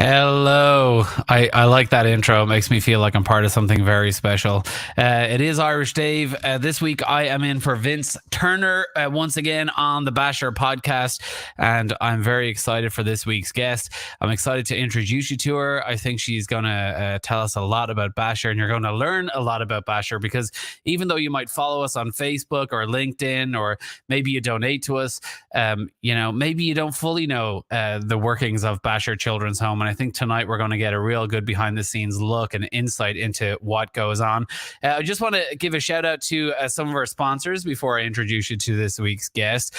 Hello. I like that intro. It makes me feel like I'm part of something very special. It is Irish Dave. This week I am in for Vince Turner once again on the Bashor podcast, and I'm very excited for this week's guest. I'm excited to introduce you to her. I think she's going to tell us a lot about Bashor, and you're going to learn a lot about Bashor because even though you might follow us on Facebook or LinkedIn, or maybe you donate to us, maybe you don't fully know the workings of Bashor Children's Home. And I think tonight we're going to get a real good behind the scenes look and insight into what goes on. I just want to give a shout out to some of our sponsors before I introduce you to this week's guest.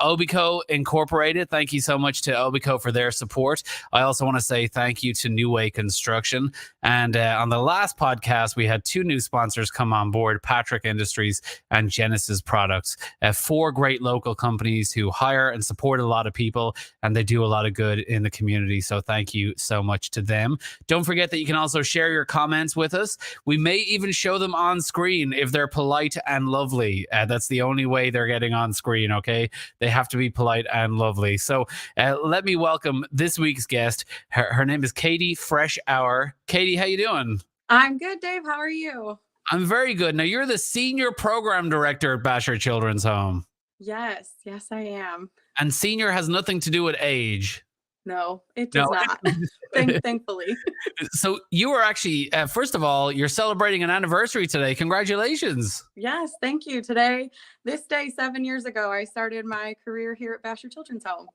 Obico Incorporated. Thank you so much to Obico for their support. I also want to say thank you to New Way Construction. And on the last podcast, we had two new sponsors come on board, Patrick Industries and Genesis Products. Four great local companies who hire and support a lot of people, and they do a lot of good in the community. So thank you so much to them. Don't forget that you can also share your comments with us. We may even show them on screen if they're polite and lovely. That's the only way they're getting on screen, okay? They have to be polite and lovely. So let me welcome this week's guest. Her name is Katie Freshour. Katie, how you doing? I'm good, Dave. How are you? I'm very good. Now, you're the senior program director at Bashor Children's Home. Yes, I am. And senior has nothing to do with age. No, it does not. Thankfully. So you are actually, first of all, you're celebrating an anniversary today. Congratulations. Yes, thank you. This day, 7 years ago, I started my career here at Bashor Children's Home.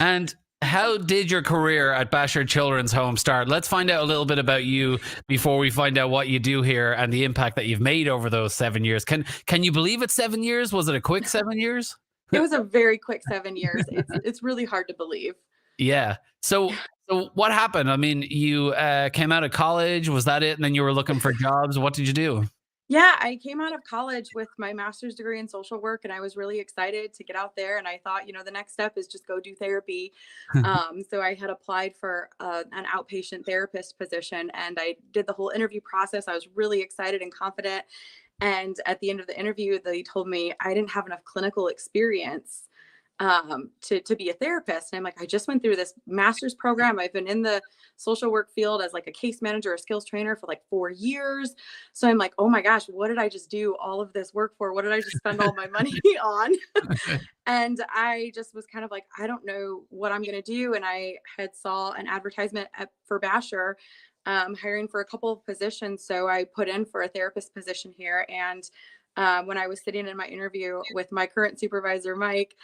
And how did your career at Bashor Children's Home start? Let's find out a little bit about you before we find out what you do here and the impact that you've made over those 7 years. Can you believe it's 7 years? Was it a quick 7 years? It was a very quick 7 years. It's really hard to believe. Yeah. So what happened? I mean, you came out of college. Was that it? And then you were looking for jobs. What did you do? Yeah, I came out of college with my master's degree in social work, and I was really excited to get out there. And I thought, the next step is just go do therapy. So I had applied for an outpatient therapist position, and I did the whole interview process. I was really excited and confident. And at the end of the interview, they told me I didn't have enough clinical experience to be a therapist. And I'm like, I just went through this master's program. I've been in the social work field as like a case manager or skills trainer for like 4 years. So I'm like, oh my gosh, what did I just do all of this work for? What did I just spend all my money on? And I just was kind of like, I don't know what I'm going to do. And I had saw an advertisement for Bashor hiring for a couple of positions. So I put in for a therapist position here. And when I was sitting in my interview with my current supervisor, Mike,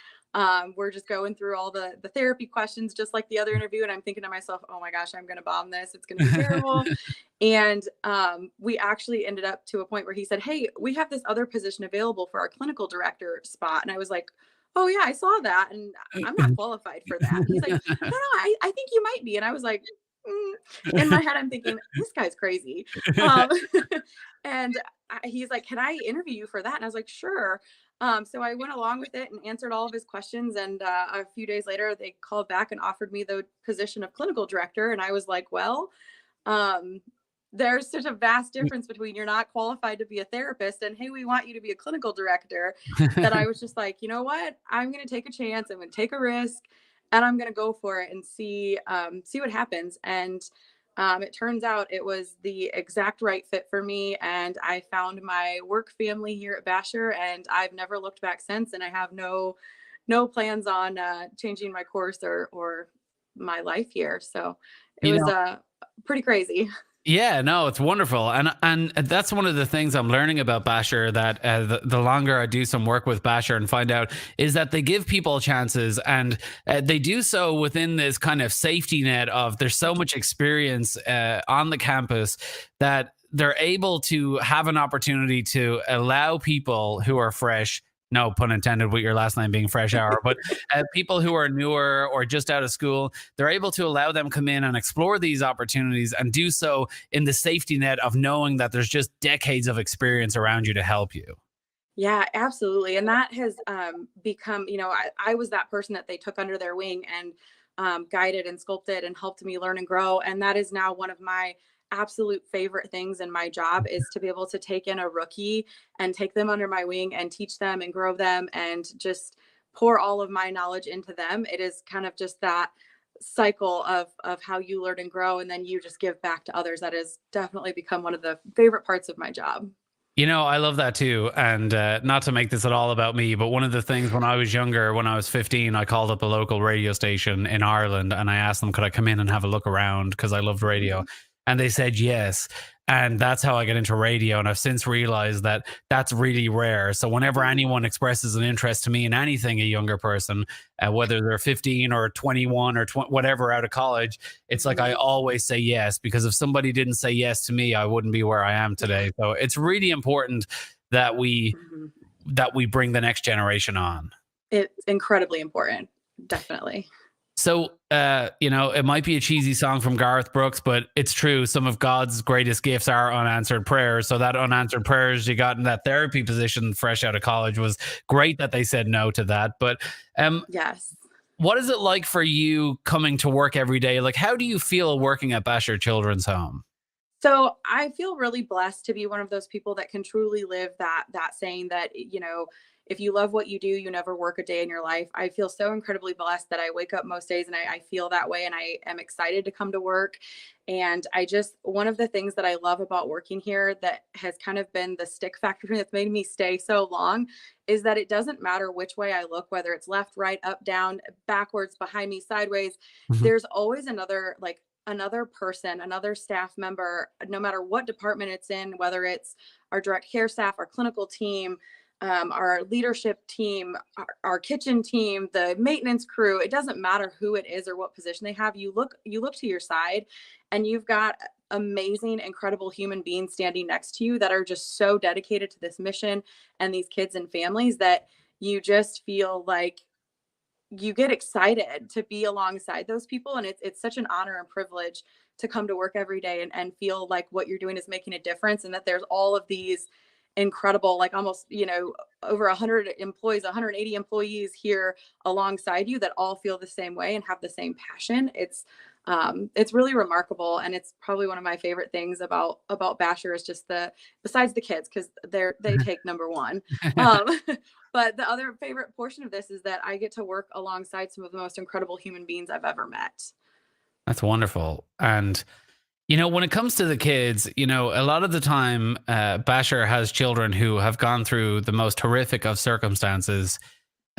we're just going through all the therapy questions, just like the other interview. And I'm thinking to myself, oh my gosh, I'm going to bomb this. It's going to be terrible. And we actually ended up to a point where he said, hey, we have this other position available for our clinical director spot. And I was like, oh yeah, I saw that. And I'm not qualified for that. He's like, no, I think you might be. And I was like, in my head, I'm thinking, this guy's crazy. And he's like, can I interview you for that? And I was like, sure. So I went along with it and answered all of his questions. And a few days later, they called back and offered me the position of clinical director. And I was like, well, there's such a vast difference between you're not qualified to be a therapist and, hey, we want you to be a clinical director, that I was just like, you know what? I'm going to take a chance. I'm going to take a risk, and I'm going to go for it and see what happens. And it turns out it was the exact right fit for me. And I found my work family here at Bashor, and I've never looked back since. And I have no plans on changing my course or my life here. So it was pretty crazy. Yeah, no, it's wonderful. And that's one of the things I'm learning about Bashor, that the longer I do some work with Bashor and find out, is that they give people chances, and they do so within this kind of safety net of there's so much experience on the campus that they're able to have an opportunity to allow people who are fresh, no pun intended with your last name being Freshour, but people who are newer or just out of school, they're able to allow them come in and explore these opportunities and do so in the safety net of knowing that there's just decades of experience around you to help you. Yeah, absolutely. And that has become, I was that person that they took under their wing and guided and sculpted and helped me learn and grow. And that is now one of my absolute favorite things in my job, is to be able to take in a rookie and take them under my wing and teach them and grow them and just pour all of my knowledge into them. It is kind of just that cycle of how you learn and grow, and then you just give back to others. That has definitely become one of the favorite parts of my job. You know, I love that too. And not to make this at all about me, but one of the things when I was younger, when I was 15, I called up the local radio station in Ireland and I asked them, could I come in and have a look around? Because I loved radio. Mhm. And they said yes. And that's how I got into radio. And I've since realized that that's really rare. So whenever Mhm. anyone expresses an interest to me in anything, a younger person, whether they're 15 or 21 or whatever out of college, it's like I Mhm. always say yes, because if somebody didn't say yes to me, I wouldn't be where I am Yeah. today. So it's really important that we Mhm. bring the next generation on. It's incredibly important. Definitely. So, you know, it might be a cheesy song from Garth Brooks, but it's true. Some of God's greatest gifts are unanswered prayers. So that unanswered prayers you got in that therapy position fresh out of college was great that they said no to that. But Yes. what is it like for you coming to work every day? Like, how do you feel working at Bashor Children's Home? So I feel really blessed to be one of those people that can truly live that saying that, if you love what you do, you never work a day in your life. I feel so incredibly blessed that I wake up most days and I feel that way, and I am excited to come to work. And I just, one of the things that I love about working here that has kind of been the stick factor that's made me stay so long is that it doesn't matter which way I look, whether it's left, right, up, down, backwards, behind me, sideways. Mhm. There's always another person, another staff member, no matter what department it's in, whether it's our direct care staff, our clinical team, our leadership team, our kitchen team, the maintenance crew. It doesn't matter who it is or what position they have. You look to your side, and you've got amazing, incredible human beings standing next to you that are just so dedicated to this mission and these kids and families that you just feel like you get excited to be alongside those people, and it's such an honor and privilege to come to work every day and feel like what you're doing is making a difference, and that there's all of these incredible, like, almost, over 100 employees, 180 employees here alongside you that all feel the same way and have the same passion. It's really remarkable, and it's probably one of my favorite things about Basher is just besides the kids, because they take number one. um But the other favorite portion of this is that I get to work alongside some of the most incredible human beings I've ever met. That's wonderful. And you know, when it comes to the kids, you know, a lot of the time, Bashor has children who have gone through the most horrific of circumstances.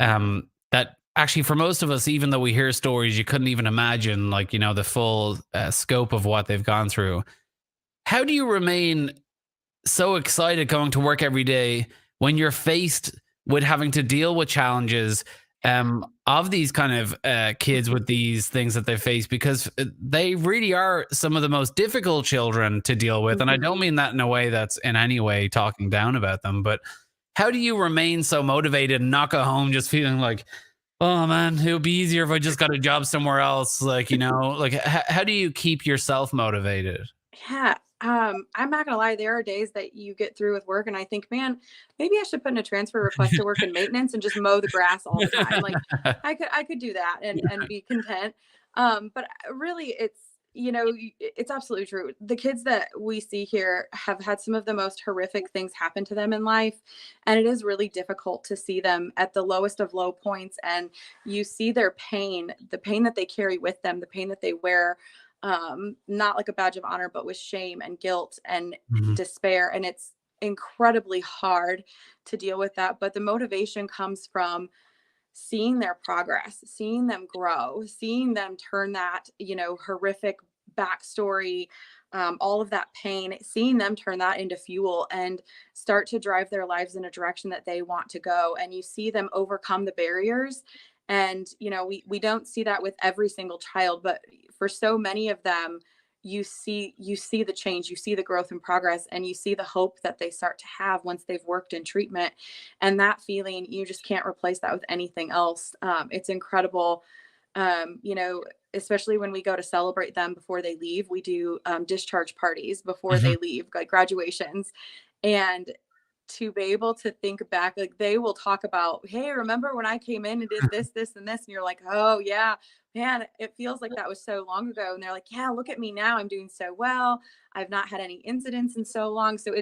Mhm. That actually, for most of us, even though we hear stories, you couldn't even imagine, like, you know, the full scope of what they've gone through. How do you remain so excited going to work every day when you're faced with having to deal with challenges of these kind of kids with these things that they face, because they really are some of the most difficult children to deal with. And I don't Mhm. mean that in a way that's in any way talking down about them, but how do you remain so motivated and not go home just feeling like, oh man, it would be easier if I just got a job somewhere else? Like, you know, like how do you keep yourself motivated? Yeah. I'm not gonna lie, there are days that you get through with work and I think, man, maybe I should put in a transfer request to work in maintenance and just mow the grass all the time. Like, I could do that and be content. But really, it's absolutely true. The kids that we see here have had some of the most horrific things happen to them in life, and it is really difficult to see them at the lowest of low points, and you see their pain, the pain that they carry with them, the pain that they wear, not like a badge of honor, but with shame and guilt and Mhm. despair. And it's incredibly hard to deal with that. But the motivation comes from seeing their progress, seeing them grow, seeing them turn that, horrific backstory, all of that pain, seeing them turn that into fuel and start to drive their lives in a direction that they want to go. And you see them overcome the barriers. And, we don't see that with every single child, but for so many of them, you see the change, you see the growth and progress, and you see the hope that they start to have once they've worked in treatment. And that feeling, you just can't replace that with anything else. It's incredible. Especially when we go to celebrate them before they leave, we do discharge parties before Mhm. they leave, like graduations. And to be able to think back, like, they will talk about, hey, remember when I came in and did this, this, and this? And you're like, oh, yeah, man, it feels like that was so long ago. And they're like, yeah, look at me now. I'm doing so well. I've not had any incidents in so long. So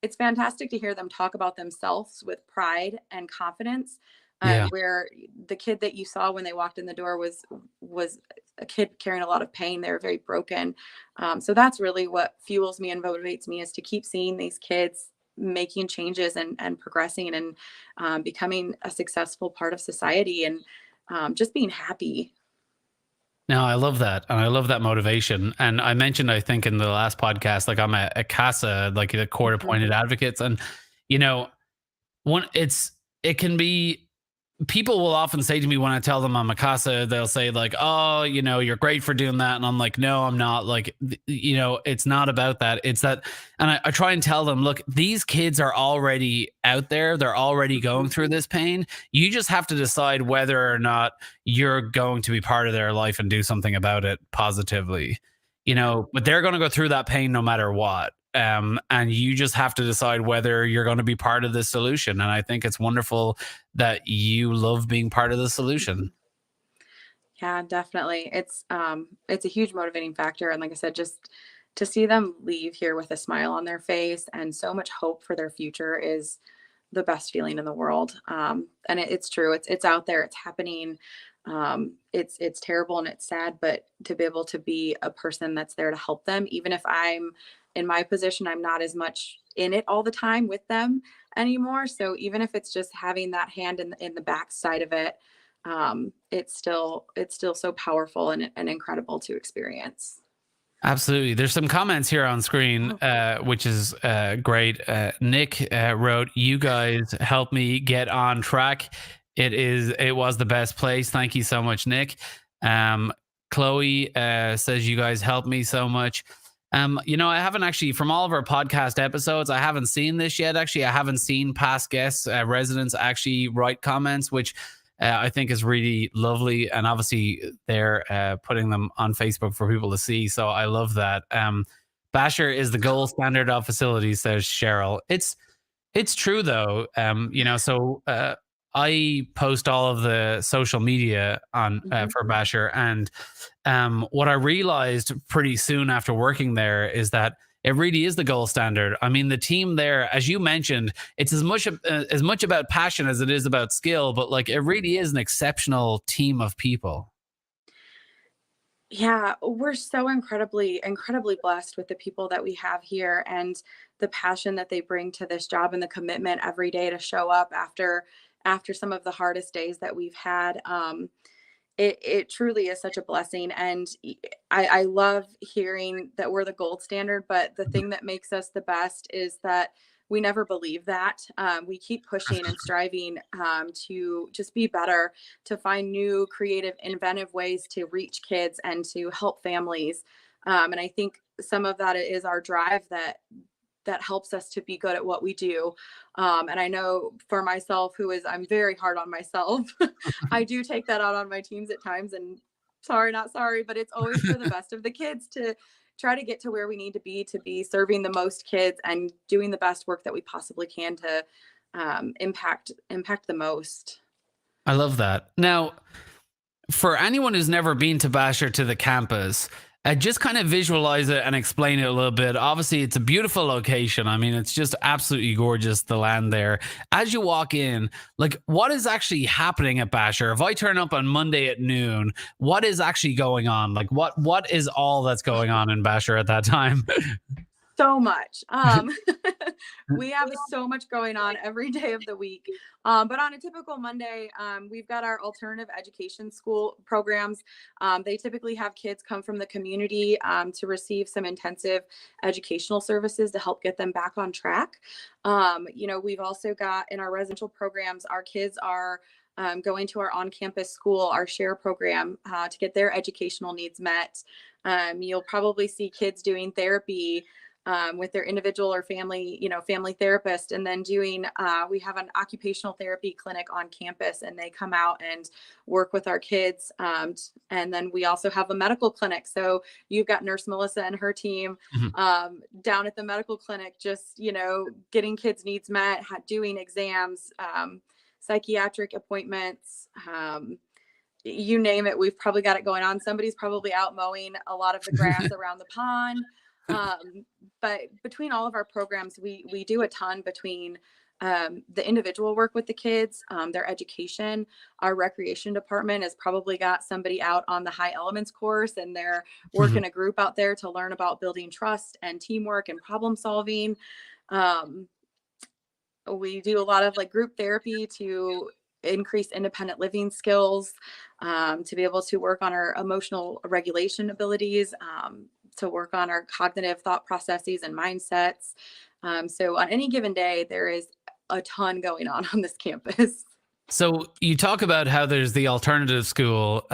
it's fantastic to hear them talk about themselves with pride and confidence. Yeah. Where the kid that you saw when they walked in the door was a kid carrying a lot of pain. They're very broken. So that's really what fuels me and motivates me, is to keep seeing these kids making changes and progressing and becoming a successful part of society, and just being happy. No, I love that. And I love that motivation. And I mentioned, I think in the last podcast, like I'm a CASA, like the court Mhm. appointed advocates. And, you know, one, it can be, people will often say to me when I tell them I'm a casa, they'll say like, "Oh, you're great for doing that," and I'm like, "No, I'm not." Like, it's not about that. It's that, and I try and tell them, look, these kids are already out there. They're already going Mhm. through this pain. You just have to decide whether or not you're going to be part of their life and do something about it positively. Yeah. But they're going to go through that pain no matter what. And you just have to decide whether you're going to be part of the solution. And I think it's wonderful that you love being part of the solution. Mhm. Yeah, definitely. It's a huge motivating factor. And like I said, just to see them leave here with a smile on their face and so much hope for their future is the best feeling in the world. And it's true. It's out there. It's happening. It's terrible and it's sad, but to be able to be a person that's there to help them, even if I'm in my position, I'm not as much in it all the time with them anymore. So even if it's just having that hand in the back side of it, it's still so powerful and incredible to experience. Absolutely. There's some comments here on screen, Oh, cool. which is great. Nick wrote, "You guys helped me get on track. It was the best place. Thank you so much, Nick." Um, Chloe says, "You guys helped me so much." I haven't actually, from all of our podcast episodes, I haven't seen this yet. Actually, I haven't seen past guests, residents actually write comments, which I think is really lovely. And obviously, they're putting them on Facebook for people to see. So I love that. Bashor is the gold standard of facilities, says Cheryl. It's true though. So I post all of the social media on Mhm. for Bashor, and what I realized pretty soon after working there is that it really is the gold standard. I mean, the team there, as you mentioned, it's as much about passion as it is about skill, but like it really is an exceptional team of people. Yeah, we're so incredibly blessed with the people that we have here and the passion that they bring to this job and the commitment every day to show up after some of the hardest days that we've had. It truly is such a blessing, and I love hearing that we're the gold standard. But the thing that makes us the best is that we never believe that. We keep pushing and striving to just be better, to find new, creative, inventive ways to reach kids and to help families. And I think some of that is our drive that helps us to be good at what we do. And I know for myself, I'm very hard on myself. I do take that out on my teams at times, and sorry, not sorry, but it's always for the best of the kids to try to get to where we need to be serving the most kids and doing the best work that we possibly can to impact the most. I love that. Now, for anyone who's never been to Bashor, to the campus, just kind of visualize it and explain it a little bit. Obviously, it's a beautiful location. I mean, it's just absolutely gorgeous, the land there. As you walk in, like, what is actually happening at Bashor? If I turn up on Monday at noon, what is actually going on? Like, what is all that's going on in Bashor at that time? So much. We have so much going on every day of the week. But on a typical Monday, we've got our alternative education school programs. They typically have kids come from the community to receive some intensive educational services to help get them back on track. We've also got in our residential programs, our kids are going to our on-campus school, our share program, to get their educational needs met. You'll probably see kids doing therapy with their individual or family therapist, and then we have an occupational therapy clinic on campus, and they come out and work with our kids. And then we also have a medical clinic. So you've got Nurse Melissa and her team down at the medical clinic, just, getting kids' needs met, doing exams, psychiatric appointments. You name it, we've probably got it going on. Somebody's probably out mowing a lot of the grass around the pond. But between all of our programs, we do a ton between the individual work with the kids, their education. Our recreation department has probably got somebody out on the high elements course, and they're working a group out there to learn about building trust and teamwork and problem solving. Um, we do a lot of like group therapy to increase independent living skills, to be able to work on our emotional regulation abilities, to work on our cognitive thought processes and mindsets. So on any given day, there is a ton going on this campus. So you talk about how there's the alternative school.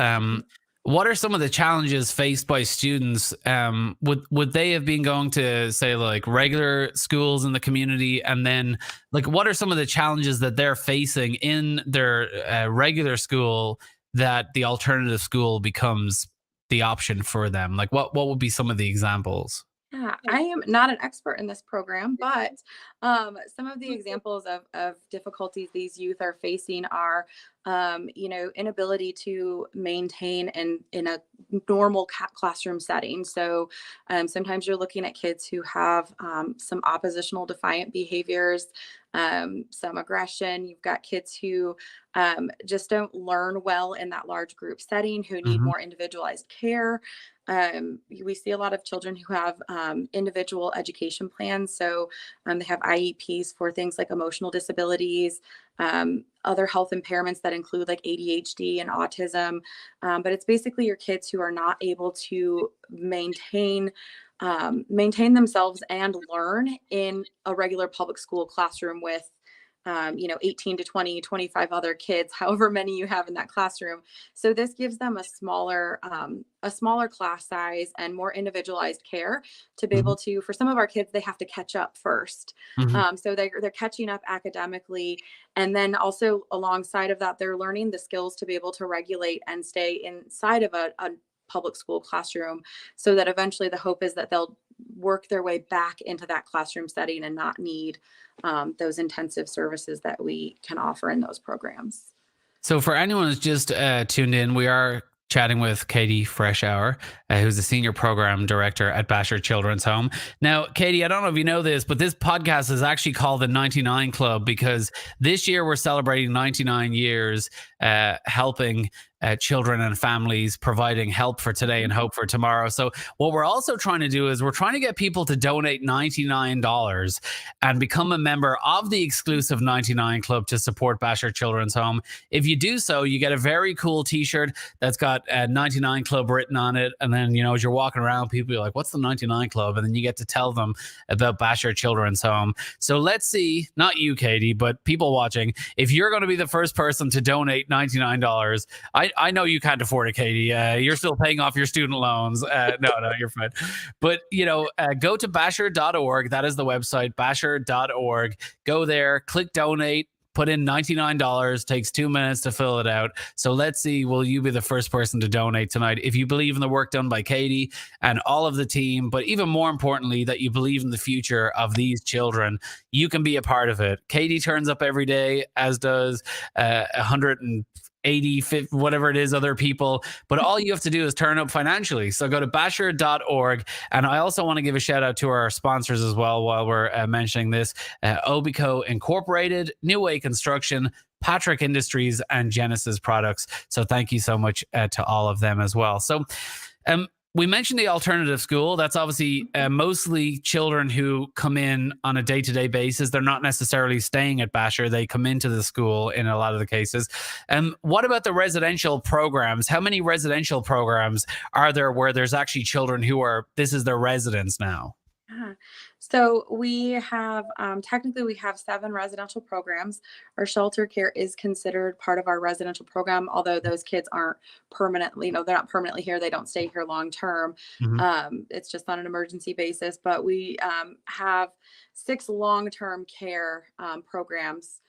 What are some of the challenges faced by students? Would they have been going to say like regular schools in the community, and then like what are some of the challenges that they're facing in their regular school that the alternative school becomes the option for them? Like what would be some of the examples? Yeah, I am not an expert in this program, but some of the examples of difficulties these youth are facing are, inability to maintain in a normal classroom setting. So sometimes you're looking at kids who have some oppositional defiant behaviors, some aggression. You've got kids who just don't learn well in that large group setting, who need Hmm. more individualized care. We see a lot of children who have individual education plans. So they have IEPs for things like emotional disabilities, other health impairments that include like ADHD and autism. But it's basically your kids who are not able to maintain themselves and learn in a regular public school classroom with 18 to 20, 25 other kids, however many you have in that classroom. So this gives them a smaller class size and more individualized care to be Hmm. able to, for some of our kids, they have to catch up first. Hmm. So they're catching up academically. And then also alongside of that, they're learning the skills to be able to regulate and stay inside of a public school classroom, so that eventually the hope is that they'll work their way back into that classroom setting and not need those intensive services that we can offer in those programs. So, for anyone who's just tuned in, we are chatting with Katie Freshour, who's the senior program director at Bashor Children's Home. Now, Katie, I don't know if you know this, but this podcast is actually called the 99 Club because this year we're celebrating 99 years helping children and families, providing help for today and hope for tomorrow. So, what we're also trying to do is we're trying to get people to donate $99 and become a member of the exclusive 99 Club to support Bashor Children's Home. If you do so, you get a very cool T-shirt that's got 99 Club written on it, and then as you're walking around, people are like, "What's the 99 Club?" And then you get to tell them about Bashor Children's Home. So let's see, not you, Katie, but people watching, if you're going to be the first person to donate $99. I know you can't afford it, Katie. You're still paying off your student loans. No, you're fine. But go to bashor.org. That is the website, bashor.org. Go there, click donate, put in $99. Takes 2 minutes to fill it out. So let's see, will you be the first person to donate tonight? If you believe in the work done by Katie and all of the team, but even more importantly, that you believe in the future of these children, you can be a part of it. Katie turns up every day, as does 180, whatever it is, other people. But all you have to do is turn up financially. So go to bashor.org. And I also want to give a shout out to our sponsors as well while we're mentioning this. Obico Incorporated, New Way Construction, Patrick Industries, and Genesis Products. So thank you so much to all of them as well. So we mentioned the alternative school. That's obviously mostly children who come in on a day-to-day basis. They're not necessarily staying at Bashor. They come into the school in a lot of the cases. What about the residential programs? How many residential programs are there where there's actually children this is their residence now? Yeah. So we have technically we have 7 residential programs. Our shelter care is considered part of our residential program, although those kids aren't permanently, they're not permanently here. They don't stay here long term. Mm-hmm. It's just on an emergency basis. But we have 6 long-term care programs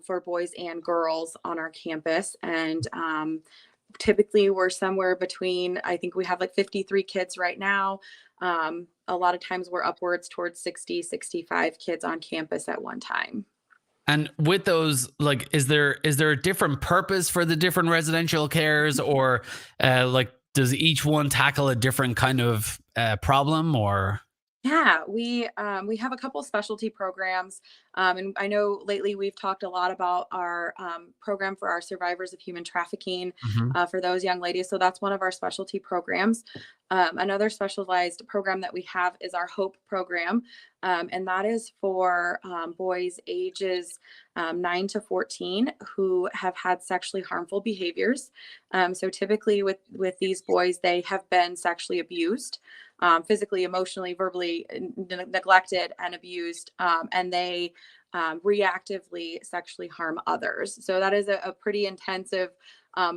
for boys and girls on our campus, and typically we're somewhere between, I think we have like 53 kids right now. A lot of times we're upwards towards 60, 65 kids on campus at one time. And with those, like, is there a different purpose for the different residential cares, or like does each one tackle a different kind of problem, or? Yeah, we have a couple specialty programs. And I know lately we've talked a lot about our program for our survivors of human trafficking Hmm. for those young ladies. So that's one of our specialty programs. Another specialized program that we have is our Hope program, and that is for boys ages 9 to 14 who have had sexually harmful behaviors. So typically with these boys, they have been sexually abused, physically, emotionally, verbally neglected and abused, and they reactively sexually harm others. So that is a pretty intensive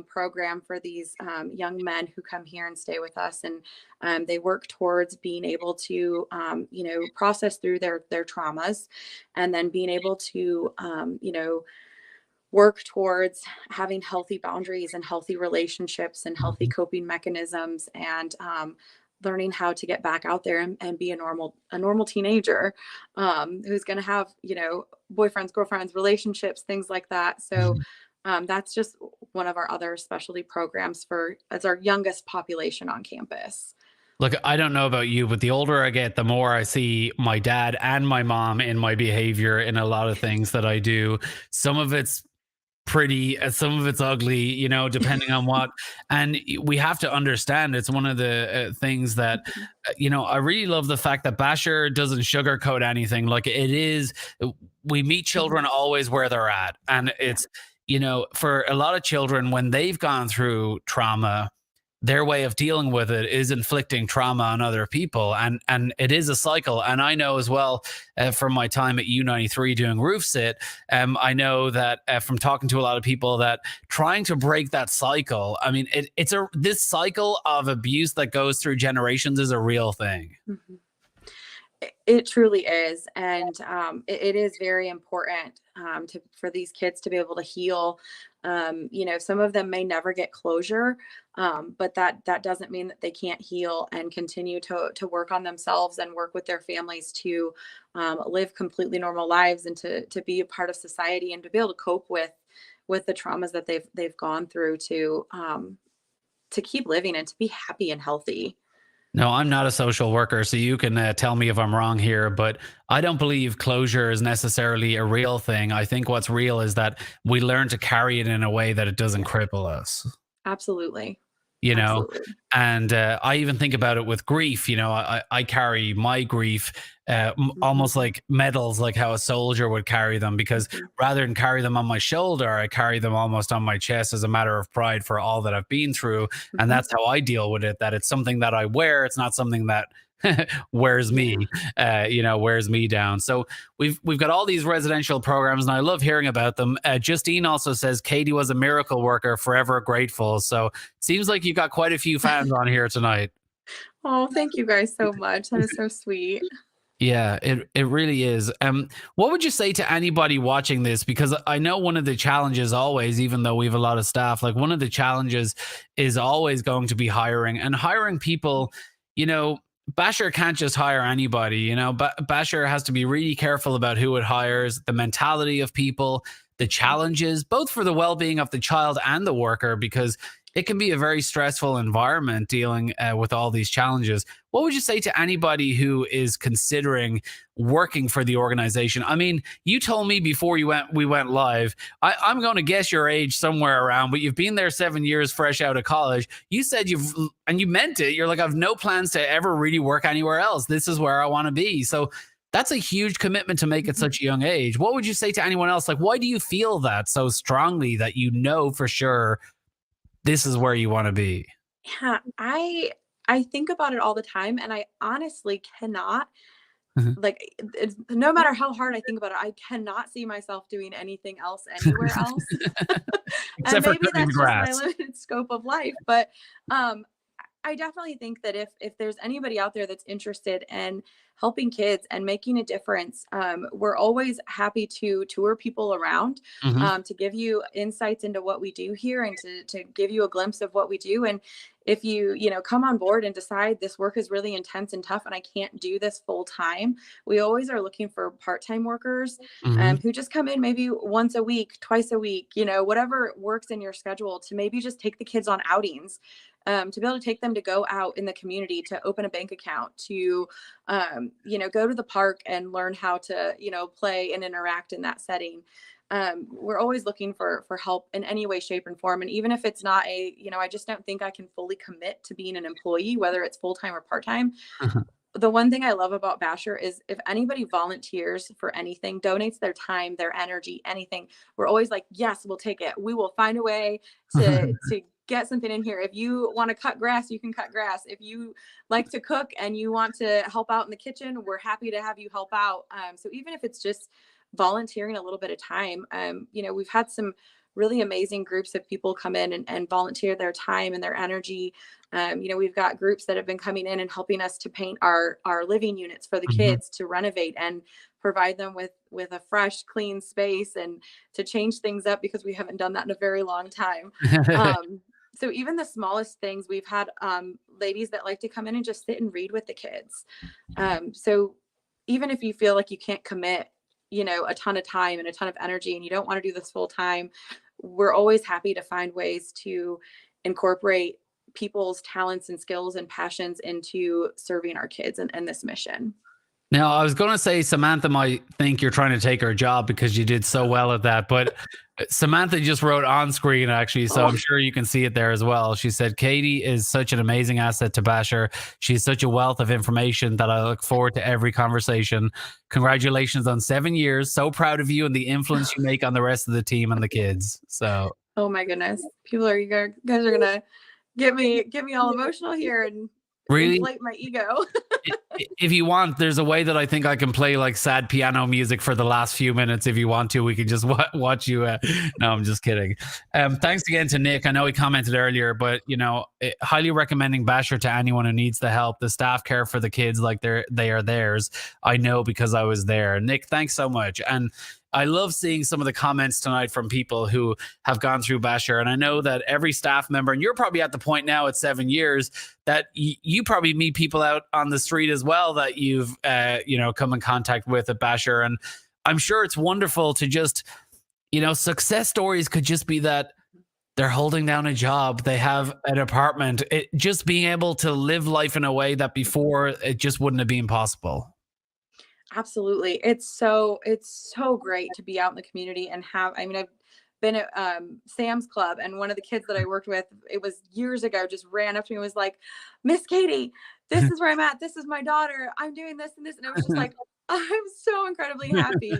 program for these young men who come here and stay with us, and they work towards being able to, process through their traumas, and then being able to, work towards having healthy boundaries and healthy relationships and healthy Hmm. coping mechanisms, and learning how to get back out there and be a normal teenager, who's going to have boyfriends, girlfriends, relationships, things like that. So that's just one of our other specialty programs for as our youngest population on campus. Look, I don't know about you, but the older I get, the more I see my dad and my mom in my behavior in a lot of things that I do. Some of it's pretty, some of it's ugly, depending on what. And we have to understand it's one of the things that, I really love the fact that Bashor doesn't sugarcoat anything. Like it is, we meet children always where they're at. And Yeah. it's, for a lot of children, when they've gone through trauma, their way of dealing with it is inflicting trauma on other people, and it is a cycle. And I know as well, from my time at U93 doing roof sit, I know that from talking to a lot of people, that trying to break that cycle, I mean, this cycle of abuse that goes through generations is a real thing. Mhm. It truly is, and it is very important for these kids to be able to heal. Some of them may never get closure, but that doesn't mean that they can't heal and continue to work on themselves and work with their families to live completely normal lives, and to be a part of society, and to be able to cope with the traumas that they've gone through, to keep living and to be happy and healthy. No, I'm not a social worker, so you can tell me if I'm wrong here, but I don't believe closure is necessarily a real thing. I think what's real is that we learn to carry it in a way that it doesn't Yeah, cripple us. absolutely, you know absolutely. and I even think about it with grief. I carry my grief Mhm, almost like medals, like how a soldier would carry them, because mhm, rather than carry them on my shoulder, I carry them almost on my chest as a matter of pride for all that I've been through. And mhm. that's how I deal with it, that it's something that I wear, it's not something that wears Yeah. me wears me down. So we've got all these residential programs, and I love hearing about them. Justine also says Katie was a miracle worker, forever grateful. So seems like you got quite a few fans on here tonight. Oh, thank you guys so much. That is so sweet. Yeah, it really is. What would you say to anybody watching this? Because I know one of the challenges always, even though we have a lot of staff, like one of the challenges is always going to be hiring, and hiring people. You know, Bashor can't just hire anybody. Bashor has to be really careful about who it hires, the mentality of people, the Mhm. challenges, both for the well-being of the child and the worker, because it can be a very stressful environment dealing with all these challenges. What would you say to anybody who is considering working for the organization? I mean, you told me before we went live. I'm going to guess your age somewhere around, but you've been there 7 years fresh out of college. You said you meant it. You're like, I've no plans to ever really work anywhere else. This is where I want to be. So that's a huge commitment to make at Mhm. such a young age. What would you say to anyone else? Like, why do you feel that so strongly, that for sure this is where you want to be? Yeah, I think about it all the time, and I honestly cannot, like, no matter how hard I think about it, I cannot see myself doing anything else anywhere else. And Except for maybe cutting the that's just my grass. limited scope of life, but um I definitely think that if there's anybody out there that's interested in helping kids and making a difference, we're always happy to tour people around, Mhm. to give you insights into what we do here, and to give you a glimpse of what we do. And if you come on board and decide this work is really intense and tough and I can't do this full time, we always are looking for part-time workers, Mhm. who just come in maybe once a week, twice a week, whatever works in your schedule, to maybe just take the kids on outings, to be able to take them to go out in the community, to open a bank account, to, go to the park and learn how to, play and interact in that setting. We're always looking for help in any way, shape, and form. And even if it's not I just don't think I can fully commit to being an employee, whether it's full-time or part-time. The one thing I love about Bashor is if anybody volunteers for anything, donates their time, their energy, anything, we're always like, yes, we'll take it. We will find a way to get something in here. If you want to cut grass, you can cut grass. If you like to cook and you want to help out in the kitchen, we're happy to have you help out. So even if it's just volunteering a little bit of time, we've had some really amazing groups of people come in and volunteer their time and their energy. We've got groups that have been coming in and helping us to paint our living units for the kids, to renovate and provide them with a fresh, clean space, and to change things up because we haven't done that in a very long time. So even the smallest things, we've had ladies that like to come in and just sit and read with the kids. So even if you feel like you can't commit, a ton of time and a ton of energy, and you don't want to do this full time, we're always happy to find ways to incorporate people's talents and skills and passions into serving our kids and this mission. Now, I was going to say Samantha might think you're trying to take her job because you did so well at that, but Samantha just wrote on screen, actually, so I'm sure you can see it there as well. She said, Katie is such an amazing asset to Bashor. She's such a wealth of information that I look forward to every conversation. Congratulations on 7 years. So proud of you and the influence you make on the rest of the team and the kids. So, oh my goodness, you guys are gonna get me all emotional here and really inflate my ego. If you want, there's a way that I think I can play like sad piano music for the last few minutes. If you want to, we can just watch you. No, I'm just kidding. Thanks again to Nick. I know he commented earlier, but highly recommending Bashor to anyone who needs the help. The staff care for the kids like they are theirs. I know because I was there. Nick, thanks so much. And I love seeing some of the comments tonight from people who have gone through Bashor. And I know that every staff member, and you're probably at the point now at 7 years, that you probably meet people out on the street as well that you've, come in contact with at Bashor. And I'm sure it's wonderful to just, success stories could just be that they're holding down a job, they have an apartment, just being able to live life in a way that before it just wouldn't have been possible. Absolutely. It's so great to be out in the community and I've been at Sam's Club, and one of the kids that I worked with, it was years ago, just ran up to me and was like, Miss Katie, this is where I'm at. This is my daughter. I'm doing this and this. And it was just like, I'm so incredibly happy.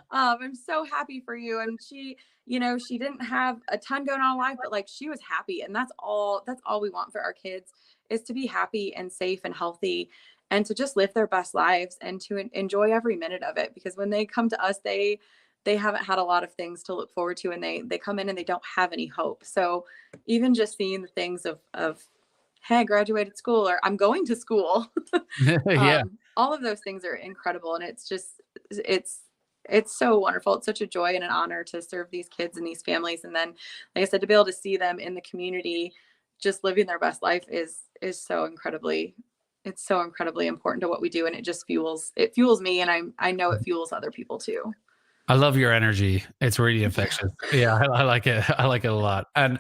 I'm so happy for you. And she, she didn't have a ton going on in life, but like she was happy. And that's all we want for our kids, is to be happy and safe and healthy, and to just live their best lives and to enjoy every minute of it. Because when they come to us, they haven't had a lot of things to look forward to, and they come in and they don't have any hope. So even just seeing the things of hey, I graduated school, or I'm going to school. Yeah. All of those things are incredible. And it's so wonderful. It's such a joy and an honor to serve these kids and these families. And then, like I said, to be able to see them in the community, just living their best life is so incredibly important to what we do. And it just fuels me. And I know it fuels other people too. I love your energy. It's really infectious. Yeah, I like it. I like it a lot. And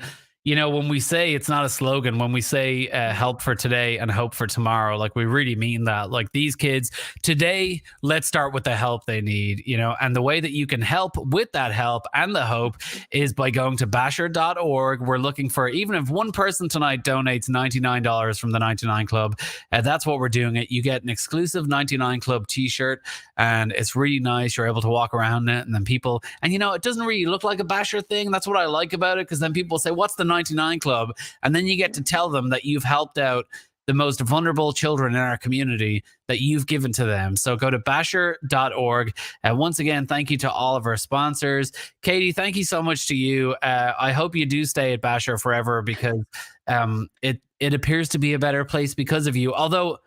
when we say, it's not a slogan, when we say help for today and hope for tomorrow, like we really mean that. Like these kids today, let's start with the help they need, and the way that you can help with that help and the hope is by going to bashor.org. We're looking for, even if one person tonight donates $99 from the 99 Club, that's what we're doing it. You get an exclusive 99 Club t-shirt, and it's really nice. You're able to walk around it, and then people, and it doesn't really look like a Bashor thing. That's what I like about it, because then people say, what's the 99 Club? And then you get to tell them that you've helped out the most vulnerable children in our community, that you've given to them. So go to bashor.org. And once again, thank you to all of our sponsors. Katie, thank you so much to you. I hope you do stay at Bashor forever, because it appears to be a better place because of you. Although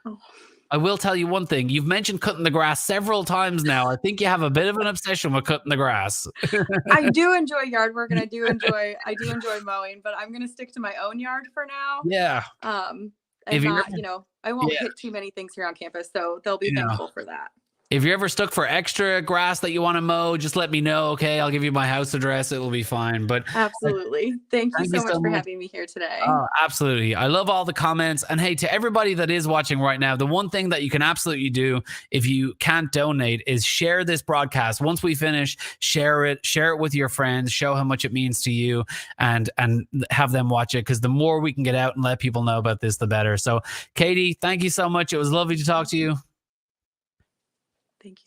I will tell you one thing. You've mentioned cutting the grass several times now. I think you have a bit of an obsession with cutting the grass. I do enjoy yard work, and I do enjoy mowing, but I'm going to stick to my own yard for now. Yeah. And not, I won't hit too many things here on campus, so they'll be thankful for that. If you're ever stuck for extra grass that you want to mow, just let me know. Okay, I'll give you my house address. It will be fine. But Absolutely. Thank you thank you so much so for much. having me here today. Oh, absolutely. I love all the comments. And hey, to everybody that is watching right now, the one thing that you can absolutely do if you can't donate is share this broadcast. Once we finish, share it with your friends, show how much it means to you, and have them watch it, because the more we can get out and let people know about this, the better. So Katie, thank you so much. It was lovely to talk to you. Thank you.